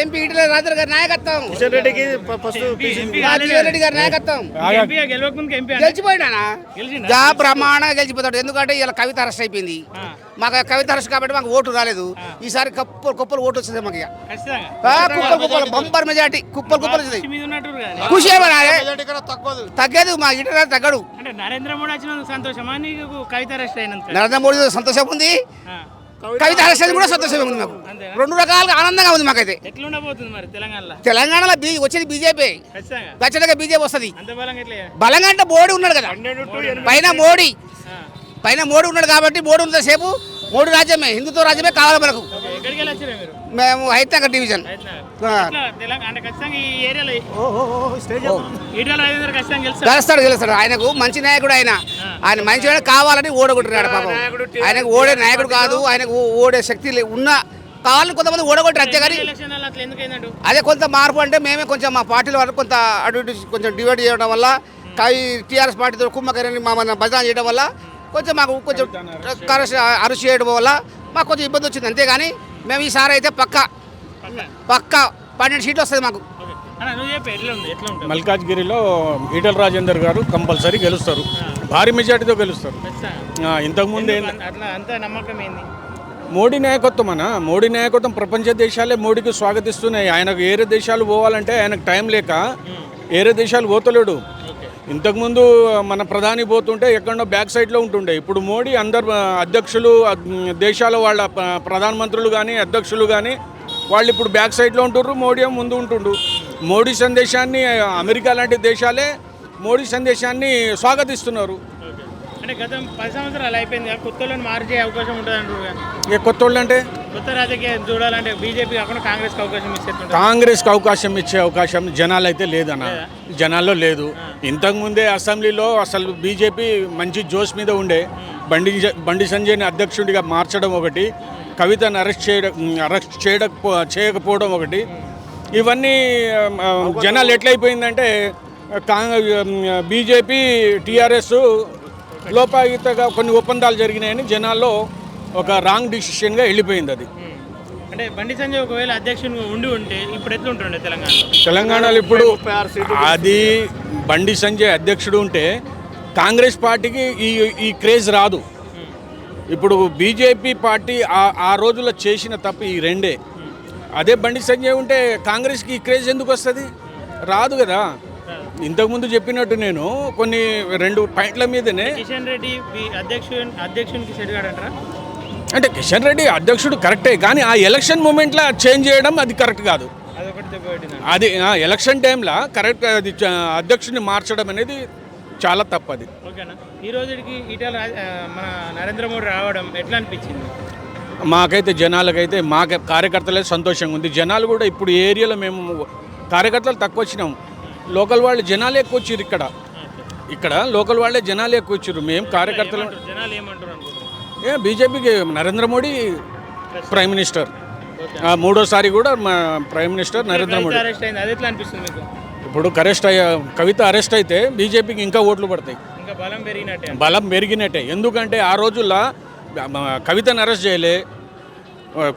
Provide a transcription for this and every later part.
MP Etela Rajender గారి నాయకత్వం, కిషన్ రెడ్డికి జీవన్ రెడ్డి గారి నాయకత్వం. గెలిచిపోయినా బ్రహ్మాండంగా గెలిచిపోతాడు. ఎందుకంటే ఇలా కవిత అరెస్ట్ అయిపోయింది. మాకు కవిత అరెస్ట్ కాబట్టి మాకు ఓటు రాలేదు. ఈసారి కుప్పలు ఓటు వచ్చింది మాకు. కుప్పలు బంపర్ మెజార్టీ కుప్పలు వచ్చింది. ఖుషి తగ్గదు మా ఈటెల తగ్గడు. నరేంద్ర మోడీ వచ్చిన సంతోషమా నీకు కవిత అరెస్ట్ అయినందుకు? నరేంద్ర మోడీ సంతోషం ఉంది, కవిత అరెస్ట్ కూడా సంతోషం ఉంది. మాకు రెండు రకాలుగా ఆనందంగా ఉంది. మాకైతే ఎట్లుండబోతుంది మరి తెలంగాణలో వచ్చేది బీజేపీ. ఖచ్చితంగా బీజేపీ వస్తుంది. బలంగా అంటే మోడీ ఉన్నాడు కదా, పైన మోడీ ఉన్నాడు కాబట్టి మోడీ ఉన్నంత సేపు మోడీ రాజ్యమే, హిందుత్వ రాజ్యమే కావాలి మనకు. మేము హైతనగర్ డివిజన్. గెలుస్తాడు. ఆయనకు మంచి నాయకుడు. ఆయన మంచి కావాలని ఓడగొట్టినాడు పాపం. ఆయనకు ఓడే నాయకుడు కాదు, ఆయనకు ఓడే శక్తి ఉన్న కావాలని కొంతమంది ఓడగొట్టారు అంతే. కానీ అదే కొంత మార్పు అంటే మేమే కొంచెం మా పార్టీల వరకు కొంత అటు కొంచెం డివైడ్ చేయడం వల్ల, టీఆర్ఎస్ పార్టీతో కుమ్మకరని మన బదనాలు చేయడం వల్ల కొంచెం మాకు కొంచెం అరెస్ట్ చేయడం వల్ల మాకు కొంచెం ఇబ్బంది వచ్చింది. అంతేగాని మేము ఈసారి అయితే పక్కా 12 సీట్లు వస్తుంది మాకు. మల్కాజ్గిరిలో ఈటెల రాజేందర్ గారు కంపల్సరీ గెలుస్తారు, భారీ మెజార్టీతో గెలుస్తారు. ఇంతకుముందు మోడీ నాయకత్వం ప్రపంచ దేశాలే మోడీకి స్వాగతిస్తున్నాయి. ఆయనకు వేరే దేశాలు పోవాలంటే ఆయనకు టైం లేక వేరే దేశాలు పోతలేడు. ఇంతకుముందు మన ప్రధాని పోతుంటే ఎక్కడో బ్యాక్ సైడ్లో ఉంటుండే. ఇప్పుడు మోడీ అందరు అధ్యక్షులు దేశాల వాళ్ళ ప్రధానమంత్రులు కానీ అధ్యక్షులు కానీ వాళ్ళు ఇప్పుడు బ్యాక్ సైడ్లో ఉంటుర్రు, మోడీ ముందు ఉంటుండు. మోడీ సందేశాన్ని అమెరికా లాంటి దేశాలే మోడీ సందేశాన్ని స్వాగతిస్తున్నారు. అంటే గత 10 సంవత్సరాలు అయిపోయింది, కొత్త వాళ్ళని మార్చే అవకాశం ఉంటుంది అంటారు. కొత్త వాళ్ళు అంటే కొత్త రాజకీయం చూడాలంటే బీజేపీ కాకుండా కాంగ్రెస్కి అవకాశం ఇచ్చే అవకాశం జనాలు అయితే లేదన్న, జనాల్లో లేదు. ఇంతకుముందే అసెంబ్లీలో అసలు బీజేపీ మంచి జోష్ మీద ఉండే. బండి సంజయ్ని అధ్యక్షుడిగా మార్చడం ఒకటి, కవితను అరెస్ట్ చేయకపోవడం ఒకటి, ఇవన్నీ జనాలు ఎట్లయిపోయిందంటే బీజేపీ టీఆర్ఎస్ లోపాయుతగా కొన్ని ఒప్పందాలు జరిగినాయని జనాల్లో ఒక రాంగ్ డిసిషన్గా వెళ్ళిపోయింది. అది అంటే బండి సంజయ్ ఒకవేళ అధ్యక్షుడు ఉంటే ఇప్పుడు ఎట్లుంటుండే తెలంగాణలో ఇప్పుడు అది బండి సంజయ్ అధ్యక్షుడు ఉంటే కాంగ్రెస్ పార్టీకి ఈ క్రేజ్ రాదు. ఇప్పుడు బీజేపీ పార్టీ ఆ రోజుల్లో చేసిన తప్పు ఈ రెండే. అదే బండి సంజయ్ ఉంటే కాంగ్రెస్కి ఈ క్రేజ్ ఎందుకు వస్తుంది? రాదు కదా. ఇంతకుముందు చెప్పినట్టు నేను కొన్ని 2 పాయింట్ల మీదనే కిషన్ రెడ్డి అధ్యక్షునికి సెడ్గాడంటారా? అంటే కిషన్ రెడ్డి అధ్యక్షుడు కరెక్టే, కానీ ఆ ఎలక్షన్ మూమెంట్లో చేంజ్ చేయడం అది కరెక్ట్ కాదు. అది ఎలక్షన్ టైంలో కరెక్ట్ అది అధ్యక్షుడిని మార్చడం అనేది చాలా తప్పది. ఓకేనా, ఈ రోజుకి ఈటెల మన నరేంద్ర మోడీ రావడం ఎట్లా అనిపించింది? మాకైతే జనాలకైతే కార్యకర్తలే సంతోషంగా ఉంది. జనాలు కూడా ఇప్పుడు ఏరియాలో మేము కార్యకర్తలు తక్కువ వచ్చినాం, లోకల్ వాళ్ళు జనాలు ఎక్కువ వచ్చారు. ఇక్కడ లోకల్ వాళ్ళే జనాలు ఎక్కువ వచ్చారు. మేము కార్యకర్తలు బీజేపీకి నరేంద్ర మోడీ ప్రైమ్ మినిస్టర్, 3వ సారి కూడా ప్రైమ్ మినిస్టర్ నరేంద్ర మోడీ. ఇప్పుడు కవిత అరెస్ట్ అయితే బీజేపీకి ఇంకా ఓట్లు పడతాయి, బలం పెరిగినట్టే. ఎందుకంటే ఆ రోజుల్లో కవితను అరెస్ట్ చేయలే,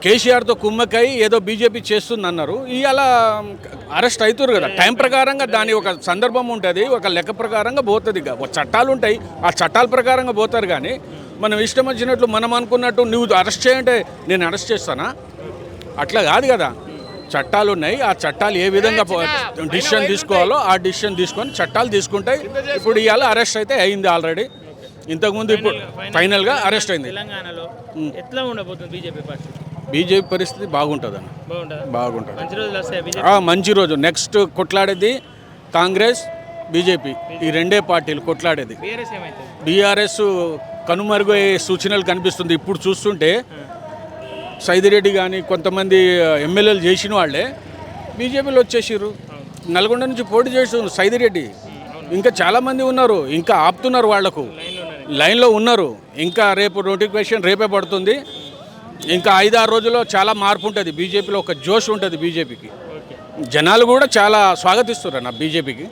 కేసీఆర్తో కుమ్మక్కై ఏదో బీజేపీ చేస్తుంది అన్నారు. ఇవాళ అరెస్ట్ అవుతారు కదా, టైం ప్రకారంగా దాని ఒక సందర్భం ఉంటుంది, ఒక లెక్క ప్రకారంగా పోతుంది. చట్టాలు ఉంటాయి, ఆ చట్టాల ప్రకారంగా పోతారు. కానీ మనం ఇష్టం వచ్చినట్లు మనం అనుకున్నట్టు నువ్వు అరెస్ట్ చేయంటే నేను అరెస్ట్ చేస్తానా? అట్లా కాదు కదా. చట్టాలు ఉన్నాయి, ఆ చట్టాలు ఏ విధంగా డిసిషన్ తీసుకోవాలో ఆ డిసిషన్ తీసుకొని చట్టాలు తీసుకుంటాయి. ఇప్పుడు ఇవాళ అరెస్ట్ అయితే అయింది ఆల్రెడీ. ఇంతకుముందు ఇప్పుడు ఫైనల్గా అరెస్ట్ అయింది. తెలంగాణలో ఎట్లా ఉండబోతుంది బీజేపీ పరిస్థితి? బాగుంటుంది. మంచి రోజు. నెక్స్ట్ కొట్లాడేది కాంగ్రెస్ బీజేపీ, ఈ 2 పార్టీలు కొట్లాడేది. బీఆర్ఎస్ కనుమరుగయ్యే సూచనలు కనిపిస్తుంది. ఇప్పుడు చూస్తుంటే సైదిరెడ్డి కానీ కొంతమంది ఎమ్మెల్యేలు చేసిన వాళ్ళే బీజేపీలో వచ్చేసారు. నల్గొండ నుంచి పోటీ చేస్తున్నారు సైదిరెడ్డి, ఇంకా చాలామంది ఉన్నారు, ఇంకా ఆపుతున్నారు, వాళ్లకు లైన్లో ఉన్నారు. ఇంకా రేపు నోటిఫికేషన్ రేపే పడుతుంది. ఇంకా 5-6 రోజుల్లో చాలా మార్పు ఉంటుంది బీజేపీలో, ఒక జోష్ ఉంటుంది బీజేపీకి. జనాలు కూడా చాలా స్వాగతిస్తున్నారు బీజేపీకి.